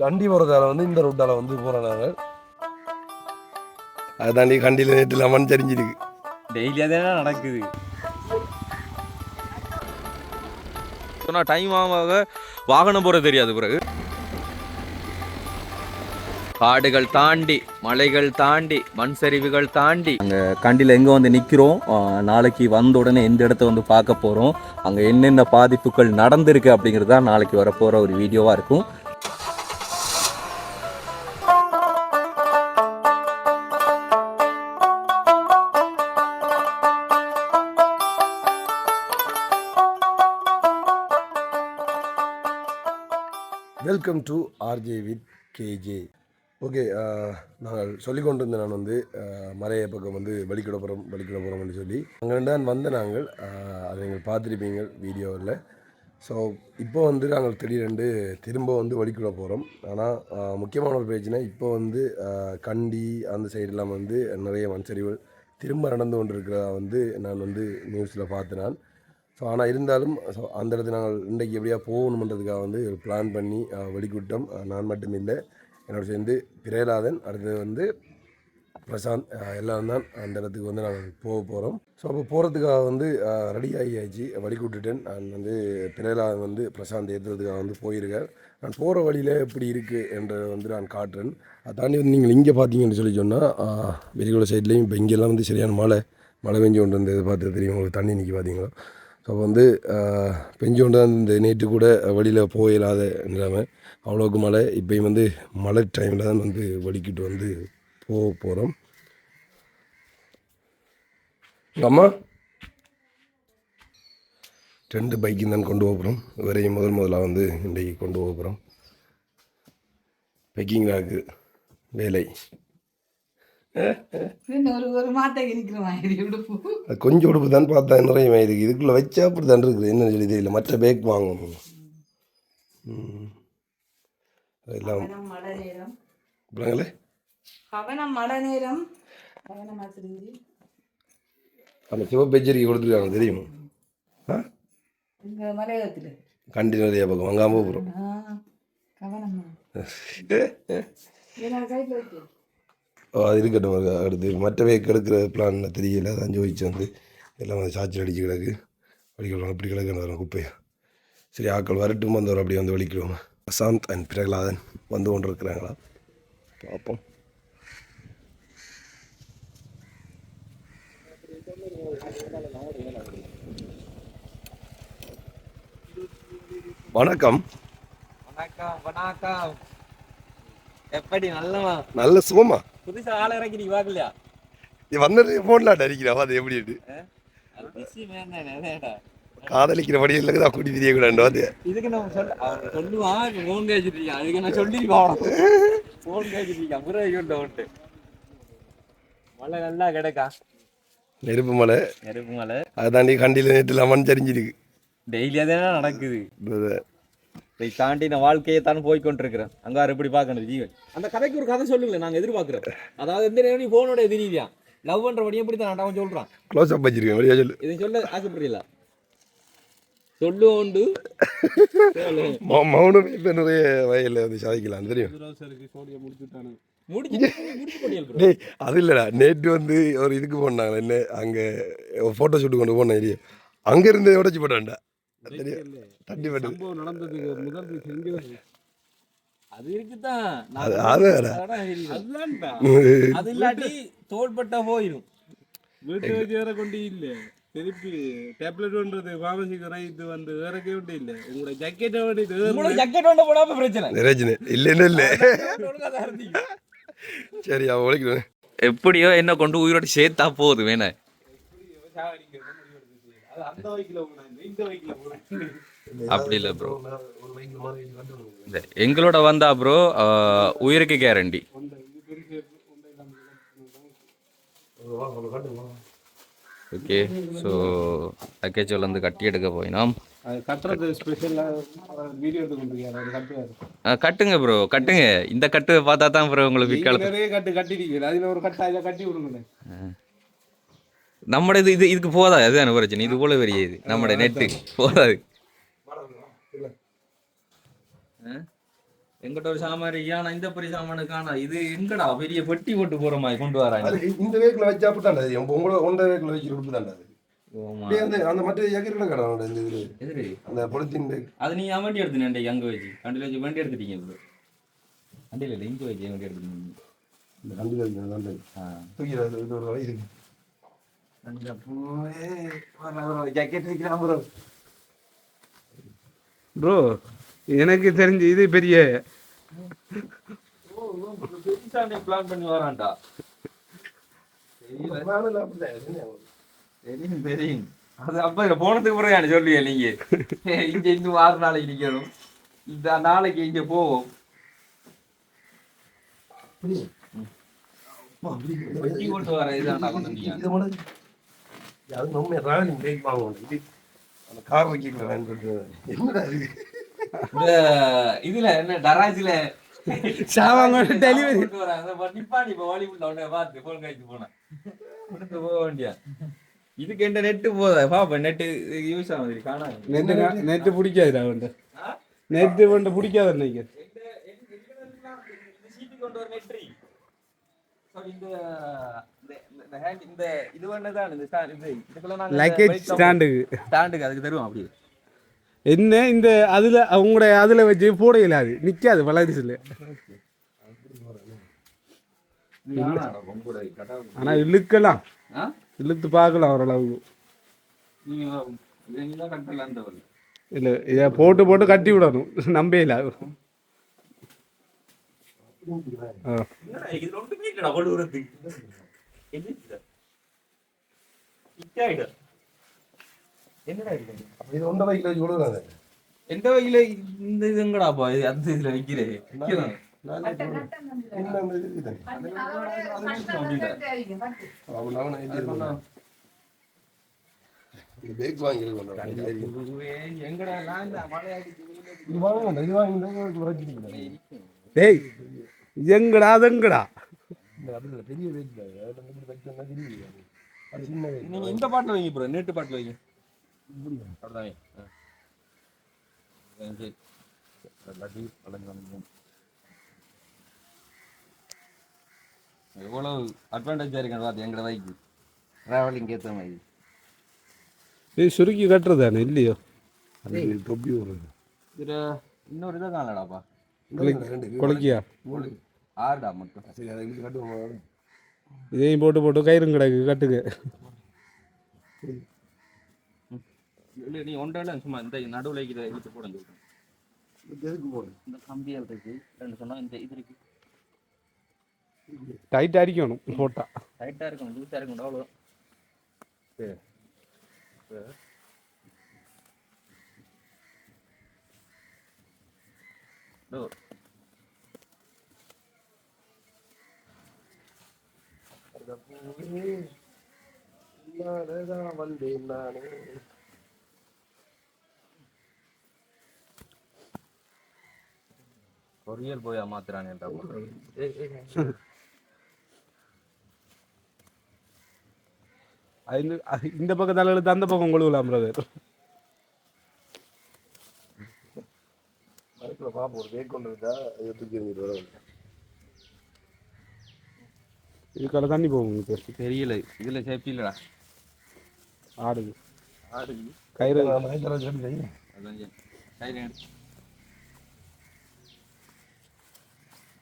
கண்டி போகிறதால வந்து இந்த ரூட்டால் வந்து போகிறோம் நாங்கள். அதை தாண்டி கண்டியில் நேற்று லெமன் தெரிஞ்சிருக்கு. டெய்லி அதே நடக்குது. டைம் ஆக வாகனம் போகிறது தெரியாது. பிறகு காடுகள் தாண்டி, மலைகள் தாண்டி, மண் சரிவுகள் தாண்டி அங்கே கண்டியில் எங்கே வந்து நிற்கிறோம். நாளைக்கு வந்த உடனே எந்த இடத்த வந்து பார்க்க போகிறோம், அங்கே என்னென்ன பாதிப்புகள் நடந்திருக்கு அப்படிங்கிறது தான் நாளைக்கு வரப்போகிற ஒரு வீடியோவாக இருக்கும். Welcome to RJ with KJ. Okay, நாங்கள் சொல்லி கொண்டு இருந்த நான் வந்து மலையை பக்கம் வந்து வலிக்கிட போகிறோம்னு சொல்லி அங்கே தான் வந்த நாங்கள். அதை நீங்கள் பார்த்துருப்பீங்க வீடியோவில். ஸோ இப்போ வந்து நாங்கள் திடீரெண்டு திரும்ப வந்து வலிக்கிட போகிறோம். ஆனால் முக்கியமான ஒரு பிரச்சனை, இப்போ வந்து கண்டி அந்த சைடெல்லாம் வந்து நிறைய மண்சரிவுகள் திரும்ப நடந்து கொண்டிருக்கிறதா வந்து நான் வந்து நியூஸில் பார்த்தேன். ஸோ ஆனால் இருந்தாலும் அந்த இடத்துல நாங்கள் இன்றைக்கு எப்படியா போகணுன்றதுக்காக வந்து ஒரு பிளான் பண்ணி வெடிக்கூட்டம். நான் மட்டும் இல்லை, என்னோட சேர்ந்து பிரேலாதன், அடுத்தது வந்து பிரசாந்த், எல்லோரும் தான் அந்த இடத்துக்கு வந்து நாங்கள் போக போகிறோம். ஸோ அப்போ போகிறதுக்காக வந்து ரெடி ஆகியாச்சு, வழிகூட்டுட்டேன். நான் வந்து பிரேலாதன் வந்து பிரசாந்த் ஏற்றுறதுக்காக வந்து போயிருக்கார். நான் போகிற வழியில் எப்படி இருக்குது என்றதை வந்து நான் காட்டுறேன். அதை தாண்டி வந்து நீங்கள் இங்கே பார்த்தீங்கன்னு சொல்லி சொன்னால் வெளிக்கூட சைட்லேயும் இப்போ இங்கெல்லாம் வந்து சரியான மழை பெஞ்சு கொண்டு வந்தது பார்த்து தெரியும் உங்களுக்கு. தண்ணி நிற்கி பார்த்தீங்களா? ஸோ வந்து பெஞ்சு கொண்டு தான் இந்த நேற்று கூட வழியில் போயிடாத நிலைமை, அவ்வளோக்கு மழை. இப்போயும் வந்து மழை டைமில் தான் வந்து வலிக்கிட்டு வந்து போகிறோம். அம்மா 2 பைக்கும் தான் கொண்டு போகிறோம். வரையும் முதலாக வந்து இன்றைக்கு கொண்டு போகிறோம். பேக்கிங்காக இருக்குது வேலை. கொஞ்சம் உடுப்பு தான் பார்த்தா நிறைய இருக்குது. இதுக்குள்ளே வச்சா அப்படி தான் இருக்குது. என்னன்னு சொல்லி தெரியல. மற்ற பேக் வாங்கணும். எல்லாம் பிள்ளைங்களே அந்த சிவப்பெச்சரிக்கை கொடுத்துருக்காங்க தெரியுமா? கண்டி நிறைய பக்கம் வாங்காமல் போகிறோம். அது இருக்கட்டும். அடுத்து மற்ற பேக் எடுக்கிற பிளான் தெரியல. அதான் ஜோதிச்சு வந்து எல்லாம் வந்து சாய்ச்சல் அடிச்சு கிடக்கு. வலிக்கலாம் அப்படி கிடக்குன்னு வரும் குப்பையா. சரி, ஆக்கள் வரட்டும், வந்தவர் அப்படியே வந்து வலிக்கிறோம். பிரசாந்த் அண்ட் பிரகலாதன் வந்து கொண்டு இருக்கிறாங்களா பார்ப்போம். வணக்கம். வணக்கம் வணக்கம். எப்படி நல்லவா? நல்ல சுகமா? புதுசா ஆளை இறக்கி நீ பார்க்கலையா? நீ வந்தது ஃபோன்லாட்ட அடிக்கிறா. அது எப்படி காதலிக்கிற படியில் தான் கூட்டி தெரியக்கூடாது. அது இதுக்கு நம்ம சொல்லுவான் ஃபோன் கேச்சுருக்கேன். அதுக்கு நான் சொல்லிருக்கோம் ஃபோன் கேச்சுருக்கேன். புறட்டு மழை நல்லா கிடக்கா. நெருப்பு மலை. அதை தாண்டி கண்டியில் நேற்று லெமன் தெரிஞ்சிருக்கு. டெய்லி அதே நடக்குது. இதை தாண்டி நான் வாழ்க்கையை தான் போய்கொண்டிருக்கிறேன். அங்காரு எப்படி பார்க்கணும் ஜீவன். அந்த கதைக்கு ஒரு கதை சொல்லுங்களேன், நாங்கள் எதிர்பார்க்குறோம். அதாவது எந்த நேரம் நீ ஃபோனோட எதிரியா லவ் பண்ணுற படியும் எப்படி தான் அவன் சொல்கிறான். க்ளோஸ் அப் வச்சிருக்கேன். வெளியே சொல்லு. இதை சொல்ல ஆசைப்படுறீங்களா? சொல்லுவோண்டு மௌனம் இப்போ நிறைய வயலில் வந்து சாதிக்கலாம் தெரியும். அது இல்லைடா, நேற்று வந்து ஒரு இதுக்கு போனாங்க. என்ன அங்கே ஃபோட்டோ ஷூட்டு கொண்டு போனேன். இல்லையா, அங்கேருந்து உடச்சி போட்டான்டா. தண்ணி பட்டு அது இருக்குதான். அது இல்லாட்டி தோள்பட்டா போயிடும். வீட்டு வச்சு வேற கொண்டு இல்லை. திருப்பி டேப்லெட்ன்றது ஃபார்மசிக்கு ரைட்டு வந்து வேற கேட்டு இல்லை. உங்களோட ஜக்கெட்டை வேண்டிட்டு ஜக்கெட் ஒன்று போடாம பிரச்சனை இல்லைன்னு இல்லை. சரி, அவன் உழைக்கிறேன். எப்படியோ என்ன கொண்டு உயிரோட சேர்த்தா போகுது. வேணா அப்படி இல்லை ப்ரோ. எங்களோட வந்தா ப்ரோ உயிருக்கு கேரண்டி. ஓகே, ஸோ பேக்கேஜில் வந்து கட்டி எடுக்க போயினோம். கட்டுங்க ப்ரோ, கட்டுங்க. இந்த கட்டு பார்த்தா தான் ப்ரோ உங்களுக்கு நம்மட இதுக்கு போதா. அதுதான் பிரச்சனை. இது போல பெரிய இது நம்மட நெட்டு போதாது. எங்கிட்ட ஒரு சாமான் இருக்கு ஆனா இந்த பெரிய சாமானு காணா இது எங்கடா பெரிய பெட்டி போட்டு போற மாதிரி கொண்டு வராங்க அது இந்த வேக்கில் வச்சா அப்படி தாண்டா தெரியும் உங்களை ஒன்றை வேக்கில் வச்சு கொடுப்பு தாண்டா அது அப்படியே அந்த அந்த மற்ற ஜாக்கெட் கடை இந்த இது எதிரி அந்த பொலித்தீன் பேக் அது நீ வண்டி எடுத்துனே அங்க வச்சு வண்டியில வச்சு வண்டி எடுத்துட்டீங்க இப்போ வண்டியில இல்லை இங்க வச்சு வண்டி எடுத்துட்டீங்க இந்த கண்டிப்பாக இருக்குது அந்த தூக்கி இது ஒரு வழி இருக்கு ஜாக்கெட் வைக்கிறான் ப்ரோ ப்ரோ எனக்கு தெரிஞ்சு இது பெரிய பிளான் பண்ணி வரான்டா தெரியும் தெரியும் அது அப்ப போனதுக்கு பிறகு சொல்லுவீங்க நீங்க இங்க இன்னும் 6 நாளைக்கு நிக்கணும் இந்த நாளைக்கு இங்க போவோம் வெட்டி கொண்டு வர இதாண்டா கொண்டு வந்தீங்க அது நம்ம டிராவலிங் பிரேக் வாங்கணும் இது அந்த கார் வைக்கல என்னடா இது இந்த இதுல என்ன டராஜ்ல சாவாங்க டெலிவரி கொண்டு வராங்க நிப்பாடி இப்ப வாலிபுல்ல உடனே பார்த்து போன் கழிச்சு போனேன் கொடுத்து போக வேண்டியா இதுக்கு என்ன நெட்டு போதா பாப்பா நெட்டு யூஸ் ஆகுது காணாது நெட்டு பிடிக்காதுடா அவன்கிட்ட நெட்டு வந்து பிடிக்காது நினைக்கிறேன் கொண்டு வர நெட்ரி இந்த இது ஒண்ணுதான் இந்த இதுக்குள்ள நாங்க லக்கேஜ் ஸ்டாண்டுக்கு அதுக்கு தருவோம் அப்படி என்ன இந்த அதுல அவங்களுடைய அதுல வச்சு போட இல்லாது நிக்காது வளரிசில ஆனா இழுக்கலாம் இழுத்து பார்க்கலாம் ஓரளவுக்கு இல்ல இத போட்டு போட்டு கட்டி விடணும் நம்பையில இது ஒன்றை வைக்கல வச்சு கொடுக்குறாங்க எந்த வகையில இந்த இதுங்கடாப்பா அந்த இதுல வைக்கிறேன் பேக் வாங்கி எங்கடா டேய் எங்கடா அதெங்கடா பெரிய பேக் நீங்க இந்த பாட்டுல வைங்க ப்ரோ நேட்டு பாட்டுல வைங்க எவ்வளவு அட்வான்டேஜா இருக்கேன் பார்த்து எங்கட வைக்கு டிராவலிங் ஏற்ற மாதிரி இது சுருக்கி கட்டுறதானே இல்லையோ தொப்பி வருது இதுல இன்னொரு இதை காணலடாப்பா கொலைக்கியா ஆறுடா மட்டும் சரி அதை இழுத்து கட்டுவோம் இதையும் போட்டு போட்டு கயிறும் கிடக்கு கட்டுங்க இல்லை நீ ஒன்றால சும்மா இந்த நடுவில் இதை இழுத்து போட எதுக்கு போடு இந்த கம்பியால் இருக்கு ரெண்டு சொன்னா இந்த இது இருக்கு டைட் அடிக்கணும் போட்டா டைட்டாக இருக்கும் லூஸாக இருக்கும் அவ்வளோ சரி வந்தேன் நானே கொரியர் போய் மாத்துறானே இந்த பக்கம் தலையெழுத்து அந்த பக்கம் கொழுவலாம் பிரதர் மரத்தில் பார்ப்போம் ஒரு பேக் கொண்டு வந்தா அதை தூக்கி எறிஞ்சிட்டு வர இதுக்கால தண்ணி போகும் தெரியல இதுல சேஃப்டி இல்லடா ஆடுது ஆடுது கயிறு அதான் கயிறு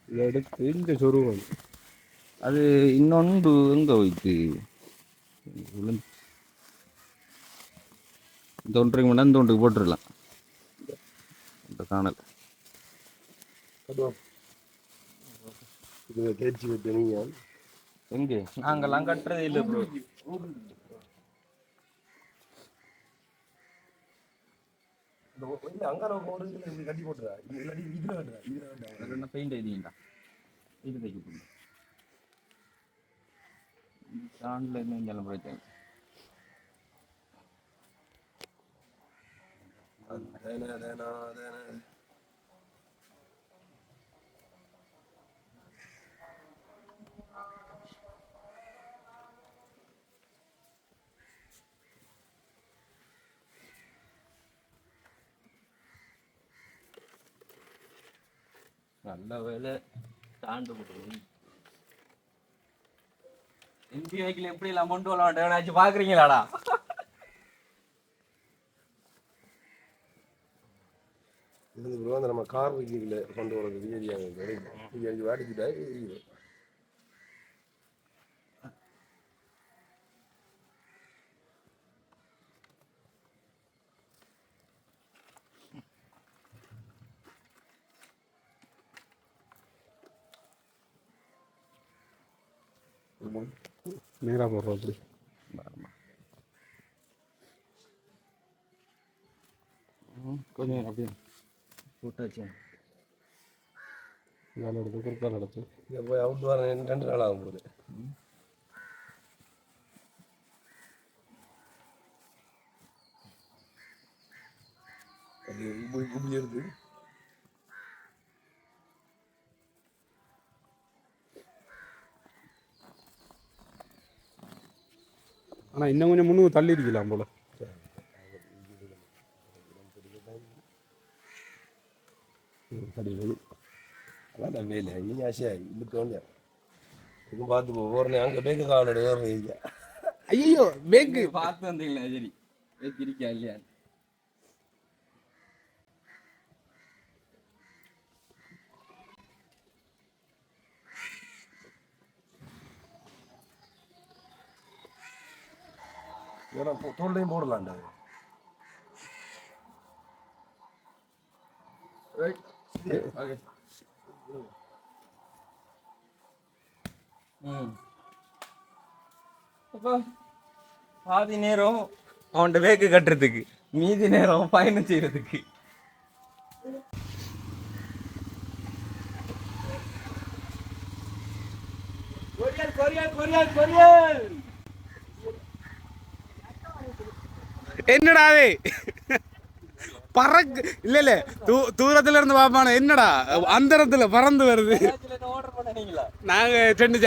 எடுத்து இந்த சொருவம் அது இன்னொன்று எங்க வைத்து இந்த ஒன்றைக்கு மணி இந்த ஒன்றுக்கு போட்டுடலாம் இந்த காணல் தேய்ச்சி விட்டு நீங்கள் எங்கே நாங்கெல்லாம் கட்டுறது இல்லை ப்ரோ அங்கார கட்டி போட்டுறா இல்லாட்டி இதுல கட்டுறா இதுல என்ன பெயிண்ட் எழுதிங்கடா இது தைக்க போடுங்க ஸ்டாண்டில் என்ன இருந்தாலும் பிரச்சனை நல்ல வேலை தாண்டு போட்டு இந்திய வைக்கல எப்படி எல்லாம் கொண்டு வரலாம் பாக்குறீங்களாடா? இதுக்கு வந்து நம்ம கார் வைக்கல கொண்டு வரது ஏரியா வாடிக்கிட்டா நேராக போடுறோம் அப்படி கொஞ்சம் அப்படியே போட்டாச்சு. நாள் எடுத்து குறுக்கால் எடுத்து இதை போய் அவுட் வர 2 நாள் ஆகும் போது அது இப்படி எடுத்து ஆனால் இன்னும் கொஞ்சம் முன்னுக்கு தள்ளி இருக்கலாம் போல அதான் வேலை நீ ஆசையாகி இதுக்கு வந்து இது பார்த்து போகிறேன் அங்கே பேக்கு காவலோட வேறு ஐயோ பேக்கு பார்த்து வந்தீங்களா? சரி இருக்கா இல்லையா? தோல்லையும் போடலாண்டா பாதி நேரம் அவன் வேக்கு கட்டுறதுக்கு, மீதி நேரம் பயணம் செய்யறதுக்கு. என்னடாவே பறக்கு இல்ல தூரத்துல இருந்து பாப்பான என்னடா அந்தரத்துல பறந்து வருது. நாங்க 2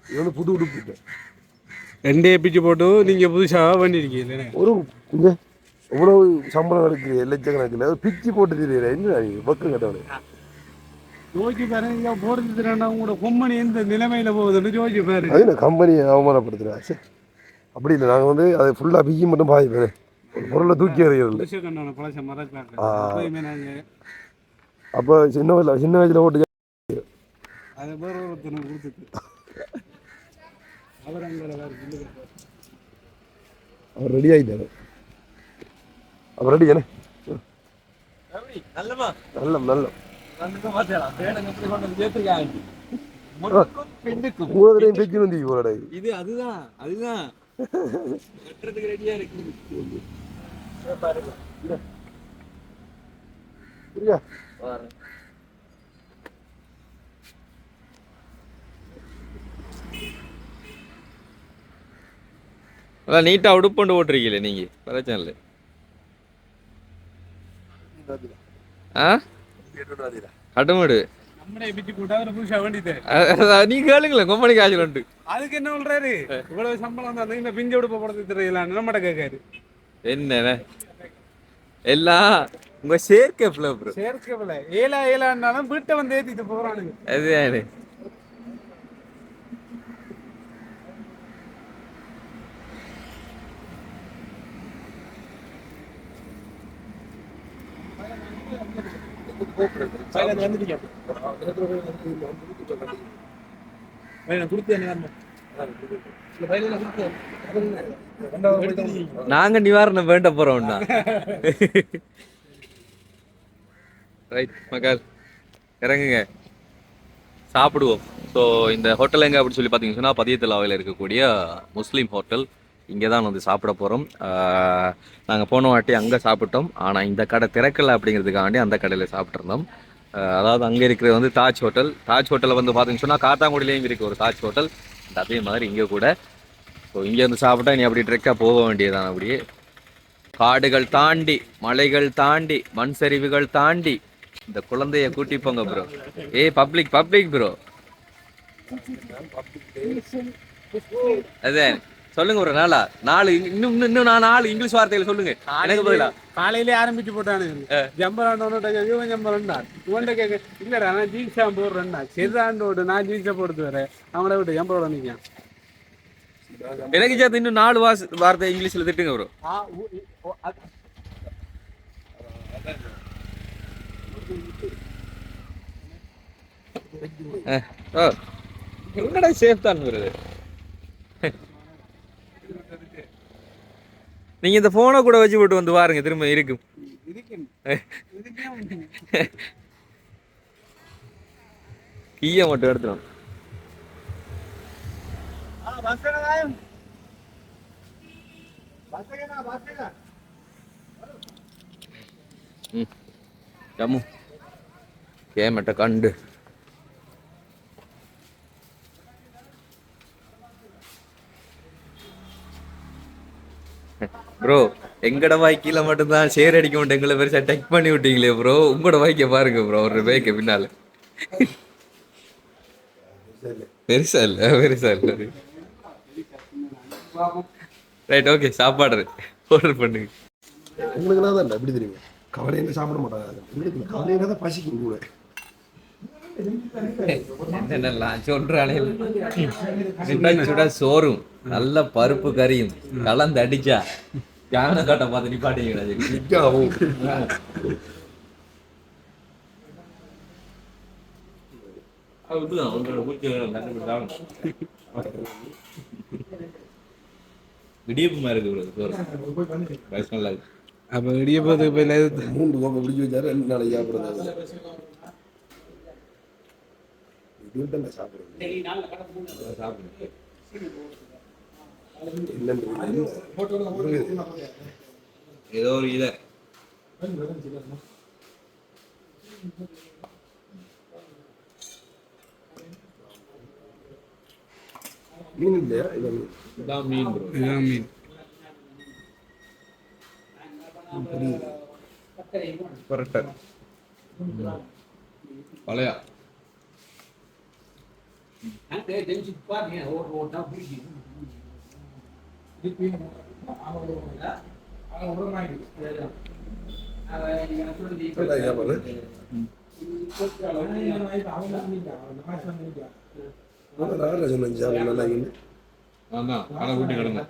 இவனு புது உடுப்பு 2 பிச்சு போட்டு நீங்க புதுசாக பண்ணிருக்கீங்க. ஒரு எவ்வளவு சம்பளம் எடுக்குது லட்சக்கணக்கில் பிச்சு போட்டு தெரியல என்ன பக்கம் கட்டவனே ஜோதிச்சு பாருங்க போடுறது உங்களோட கொம்பனி எந்த நிலைமையில போகுதுன்னு ஜோதிச்சு பாரு. அது நான் கம்பெனியை அவமானப்படுத்துகிறேன். சரி அப்படி இல்லை, நாங்கள் வந்து அதை ஃபுல்லாக பிக்கி மட்டும் பாதிப்பேன், ஒரு பொருளை தூக்கி எறிகிறது. அப்போ சின்ன வயசில் ஓட்டு அதை பேர் ஒருத்தனை கொடுத்துட்டு அவர் ரெடி ஆகிட்டாரு. அவர் ரெடி தானே? நல்ல நல்ல இது அதுதான் அதுதான் ரெடியா இருக்கு. அதான் நீட்டா உடுப்புண்டு ஓட்டுறீங்களே நீங்க, பிரச்சனை இல்லை. கட்டுமாடு நீ கேளுங்களேன் கொம்பனி காய்ச்சல் உண்டு. அதுக்கு என்ன சொல்றாரு, இவ்வளவு சம்பளம் தான் இந்த பிஞ்சு உடுப்ப படத்தை தெரியல நம்மட கேட்காரு. என்ன எல்லாம் உங்க சேர்க்கை சேர்க்கல ஏலாண்டாலும் வீட்டை வந்து ஏத்திட்டு போறானுங்க. அது நாங்க நிவாரணம் வேண்ட போறோம்னா ரைட் மக்கள் இறங்குங்க. சாப்பிடுவோம். ஸோ இந்த ஹோட்டல் எங்கே அப்படின்னு சொல்லி பார்த்தீங்கன்னா பதியத்தலாவையில் இருக்கக்கூடிய முஸ்லீம் ஹோட்டல். இங்கே தான் வந்து சாப்பிட போகிறோம். நாங்கள் போன வாட்டி அங்கே சாப்பிட்டோம். ஆனால் இந்த கடை திறக்கலை அப்படிங்கிறதுக்காண்டி அந்த கடையில் சாப்பிட்ருந்தோம். அதாவது அங்கே இருக்கிறது வந்து தாஜ் ஹோட்டல். தாஜ் ஹோட்டலில் வந்து பார்த்தீங்கன்னு சொன்னால் காத்தாங்குடியிலையும் இருக்குது ஒரு தாஜ் ஹோட்டல். அதே மாதிரி இங்கே கூட. ஸோ இங்கே வந்து சாப்பிட்டா நீ அப்படி ட்ரெக்காக போக வேண்டியதான். அப்படியே காடுகள் தாண்டி, மலைகள் தாண்டி, மண் சரிவுகள் தாண்டி இந்த குழந்தைய கூட்டி போங்க ப்ரோ. Public bro. அதே சொல்லுங்க ஒரு நாலு இன்னும் நான் 4 இங்கிலீஷ் வார்த்தைகள் சொல்லுங்க எனக்கு பதிலா. காலையிலே ஆரம்பிச்சு போட்டானு ஜம்பராண்டோட இவன் ஜம்பரண்டா இவன்ட கேட்க இல்லடா நான் ஜீன்ஸா போடுறேன்டா செதாண்டோடு நான் ஜீன்ஸை போடுறது வேற அவங்கள விட்டு ஜம்பரோட நிற்க எனக்கு சேர்த்து இன்னும் 4 வார்த்தை இங்கிலீஷ்ல திட்டுங்க ப்ரோ. என்னடா சேஃப் தான் வருது. நீங்க இந்த போனை கூட வச்சு போட்டு வந்து பாருங்க திரும்ப இருக்கும். கீயை மட்டும் எடுத்துடும். ஜம்மு கேமட்ட கண்டு ப்ரோ. எங்கட வாய்க்கில மட்டும்தான் ஷேர் அடிக்க மாட்டேன். எங்களை பெருசா டெக் பண்ணி விட்டீங்களே ப்ரோ. உங்களோட வாய்க்க பாருங்க ப்ரோ. ஒரு பேக்க பின்னால பெருசா இல்ல. Right okay. சாப்பாடு ஆர்டர் பண்ணுங்க. உங்களுக்கு தான் எப்படி தெரியுங்க கவலையில சாப்பிட மாட்டாங்க. உங்களுக்கு கவலையில தான் பசிக்கும் கூட. சுட சோறும் நல்ல பருப்பு கறியும் கலந்து அடிச்சா யானை காட்ட பார்த்து நிப்பாட்டீங்க. இடியப்பமா இருக்கு. அப்ப இடியப்பதுக்கு போய் 3 கோப்பை பிடிச்சி வச்சாரு 2 நாளைக்கு சாப்பிடுறது. ஏதோ ஒரு இத மீன் இல்லையா? இதான் மீன் ப்ரோ. இதுதான் மீன். பரட்டை பழையா கூட்டி கிடந்தேன்.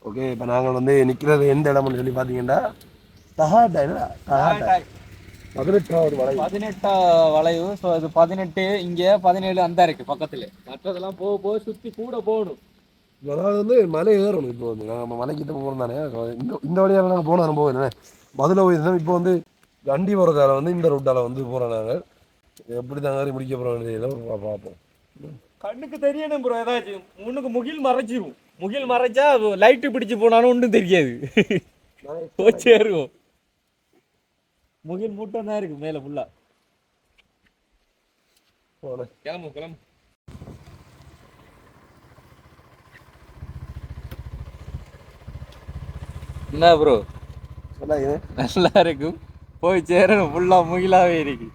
ஓகே இப்போ நாங்கள் வந்து நிற்கிறது எந்த இடம்னு சொல்லி பார்த்தீங்கன்னா தகாட்டா இல்லை தகாட்டா 18வது வளைவு. 18 வளைவு. ஸோ இது 18 இங்கே 17 அந்த இருக்கு பக்கத்துல. மற்றதெல்லாம் போக போக சுற்றி கூட போகணும். அதாவது வந்து மலை ஏறணும். இப்போ வந்து நம்ம மலைக்கிட்ட போகிறோம் தானே, இந்த வழியால் நாங்கள் போன அனுபவம் இல்லை. மதுரை போயிருந்தோம். இப்போ வந்து வண்டி போகிறதால வந்து இந்த ரூட்டால் வந்து போகிறோம். நாங்கள் எப்படி தாங்க முடிக்க போகிறோம் பார்ப்போம். கண்ணுக்கு தெரியணும் ப்ரோ. ஏதாச்சும் முன்னுக்கு முகில் மறைச்சிரும். முகில் மறைச்சா லைட்டு பிடிச்சு போனாலும் ஒன்றும் தெரியாது. போச்சேருவோம். முகில் மூட்டம் தான் இருக்கு மேலே ஃபுல்லா. கிளம்பு கிளம்பு. என்ன ப்ரோ நல்லா இருக்கும். போய் சேரணும். ஃபுல்லா முகிலாவே இருக்கு.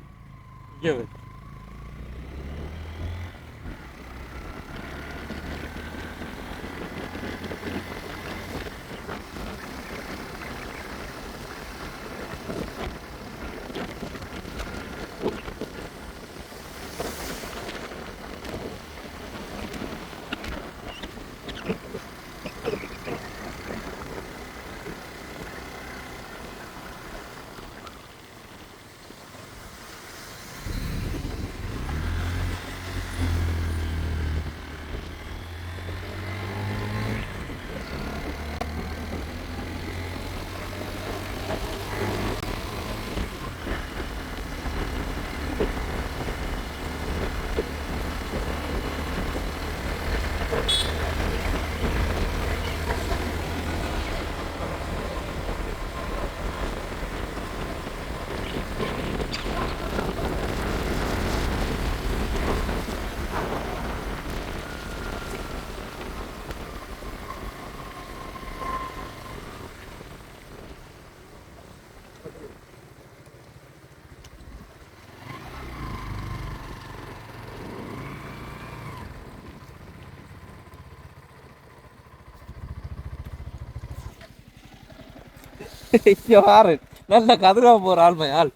யாரு நல்ல கதிரா போற ஆள்மை ஆள்.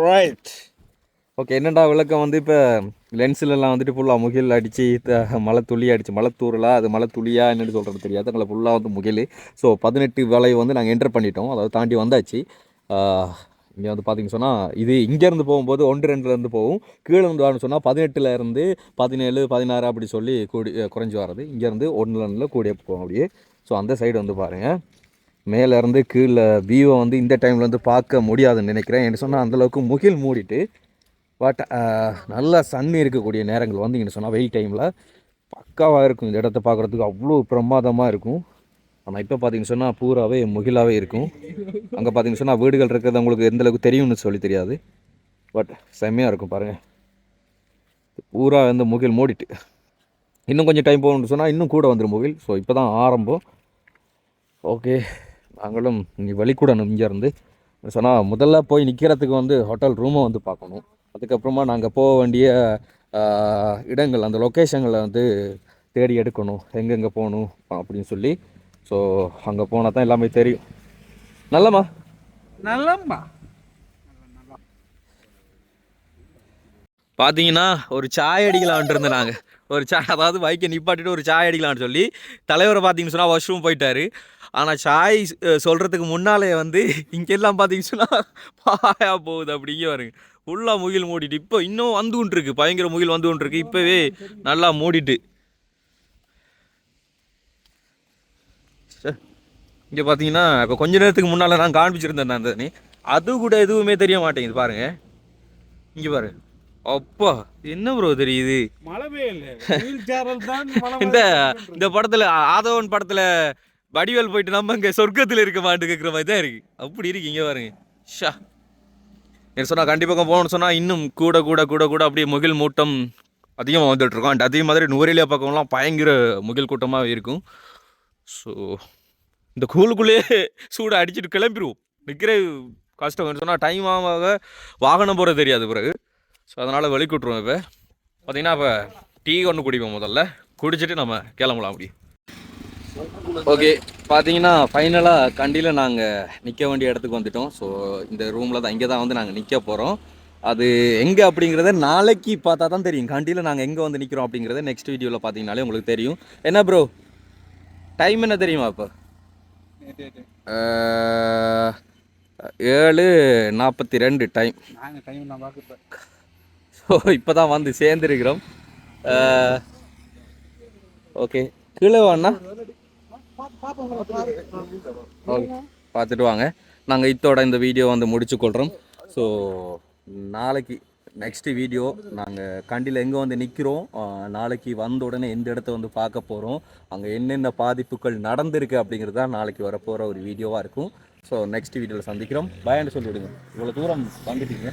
Right okay. என்னடா விளக்கம் வந்து இப்போ லென்ஸ்லலாம் வந்துட்டு ஃபுல்லாக முகில் அடித்து மழை துளி அடித்து மழை தூரலா அது மழை துளியா என்னென்னு சொல்கிறது தெரியாது. எங்களை ஃபுல்லாக வந்து முகில். ஸோ 18 வளைவு வந்து நாங்கள் என்டர் பண்ணிட்டோம். அதாவது தாண்டி வந்தாச்சு. இங்கே வந்து பார்த்தீங்கன்னு சொன்னால் இது இங்கேருந்து போகும்போது 1-2லேருந்து போகும். கீழே வந்து வரணும்னு சொன்னால் 18லேருந்து 17 16 அப்படி சொல்லி குறைஞ்சி வர்றது. இங்கேருந்து 1-2 கூடிய போகும் அப்படியே. ஸோ அந்த சைடு வந்து பாருங்கள். மேலேருந்து கீழே வியூவை வந்து இந்த டைமில் வந்து பார்க்க முடியாதுன்னு நினைக்கிறேன். என்ன சொன்னால் அந்தளவுக்கு முகில் மூடிட்டு. பட் நல்லா சன் இருக்கக்கூடிய நேரங்கள் வந்தீங்கன்னு சொன்னால் வெயில் டைமில் பக்காவாக இருக்கும். இந்த இடத்த பார்க்குறதுக்கு அவ்வளோ பிரமாதமாக இருக்கும். ஆனால் இப்போ பார்த்தீங்கன்னு சொன்னால் பூராவே முகிலாகவே இருக்கும். அங்கே பார்த்தீங்கன்னு சொன்னால் வீடுகள் இருக்கிறது உங்களுக்கு எந்தளவுக்கு தெரியும்னு சொல்லி தெரியாது. பட் செம்மையாக இருக்கும் பாருங்கள். பூரா வந்து முகில் மூடிட்டு இன்னும் கொஞ்சம் டைம் போகணுன்னு சொன்னால் இன்னும் கூட வந்துடும் முகில். ஸோ இப்போ தான் ஆரம்பம். ஓகே நாங்களும் இங்கே வழிக்கூடணும். இங்கேருந்து சொன்னால் முதல்ல போய் நிற்கிறதுக்கு வந்து ஹோட்டல் ரூமை வந்து பார்க்கணும். அதுக்கப்புறமா நாங்கள் போக வேண்டிய இடங்கள் அந்த லொக்கேஷன்களை வந்து தேடி எடுக்கணும். எங்கெங்கே போகணும் அப்படின்னு சொல்லி. ஸோ அங்கே போனால் தான் எல்லாமே தெரியும். நல்லம்மா நல்லம்மா பார்த்தீங்கன்னா ஒரு சாய் அடிக்கலான்ட்டு இருந்தேன். நாங்கள் ஒரு சாய், அதாவது பைக்கை நிப்பாட்டிட்டு ஒரு சாய் அடிக்கலான்னு சொல்லி தலைவரை பார்த்தீங்கன்னு சொன்னால் வாஷ்ரூம் போயிட்டாரு. ஆனால் சாய் சொல்கிறதுக்கு முன்னாலே வந்து இங்கெல்லாம் பார்த்தீங்கன்னு சொன்னால் பாயா போகுது. அப்படிங்க வருங்க. ஃபுல்லாக முகில் மூடிட்டு இப்போ இன்னும் வந்து கொண்டிருக்கு. பயங்கர முகில் வந்து கொண்டிருக்கு. இப்போவே நல்லா மூடிட்டு. இங்கே பார்த்தீங்கன்னா இப்போ கொஞ்ச நேரத்துக்கு முன்னால் நான் காண்பிச்சிருந்தேன் அந்த தண்ணி. அது கூட எதுவுமே தெரிய மாட்டேங்குது பாருங்க. இங்கே பாரு. அப்பா என்ன ப்ரோ தெரியுது? இந்த படத்தில் ஆதவன் படத்தில் வடிவேல் போயிட்டு நம்ம இங்கே சொர்க்கத்தில் இருக்க மாட்டு கேட்குற மாதிரி தான் இருக்குது. அப்படி இருக்கு. இங்கே பாருங்க. ஷா என்ன சொன்னால் கண்டிப்பாக போகணும்னு சொன்னால் இன்னும் கூட கூட கூட கூட அப்படியே முகில் மூட்டம் அதிகமாக வந்துட்டுருக்கோம். அண்ட் அதே மாதிரி நுவரெலியா பக்கம்லாம் பயங்கர முகில் கூட்டமாக இருக்கும். ஸோ இந்த கூலுக்குள்ளேயே சூடை அடிச்சுட்டு கிளம்பிடுவோம். நிற்கிற கஷ்டம் சொன்னால் டைம் ஆக வாகனம் போகிறது தெரியாது பிறகு. ஸோ அதனால் வெளிக்கூட்டுருவோம். இப்போ பார்த்தீங்கன்னா இப்போ டீ ஒன்று குடிப்போம். முதல்ல குடிச்சிட்டு நம்ம கிளம்பலாம் அப்படி. ஓகே பார்த்தீங்கன்னா ஃபைனலாக கண்டியில் நாங்கள் நிற்க வேண்டிய இடத்துக்கு வந்துட்டோம். ஸோ இந்த ரூமில் தான் இங்கே தான் வந்து நாங்கள் நிற்க போகிறோம். அது எங்கே அப்படிங்கிறத நாளைக்கு பார்த்தா தான் தெரியும். கண்டியில் நாங்கள் எங்கே வந்து நிற்கிறோம் அப்படிங்கிறத நெக்ஸ்ட் வீடியோவில் பார்த்தீங்கனாலே உங்களுக்கு தெரியும். என்ன ப்ரோ டைம் என்ன தெரியுமா இப்போ? 7:42 டைம். நாங்கள் டைம் நான் பார்க்குறேன். ஸோ இப்போ தான் வந்து சேர்ந்துருக்கிறோம். ஓகே கீழே வாண்ணா. ஓகே பார்த்துட்டு வாங்க. நாங்கள் இதோட இந்த வீடியோ வந்து முடிச்சுக்கொள்கிறோம். ஸோ நாளைக்கு நெக்ஸ்ட் வீடியோ நாங்கள் கண்டியில் எங்கே வந்து நிற்கிறோம், நாளைக்கு வந்த உடனே எந்த இடத்த வந்து பார்க்க போகிறோம், அங்கே என்னென்ன பாதிப்புகள் நடந்திருக்கு அப்படிங்கிறது தான் நாளைக்கு வரப்போகிற ஒரு வீடியோவாக இருக்கும். ஸோ நெக்ஸ்ட் வீடியோவில் சந்திக்கிறோம். பயன்னு சொல்லிவிடுங்க. இவ்வளோ தூரம் வந்துட்டீங்க.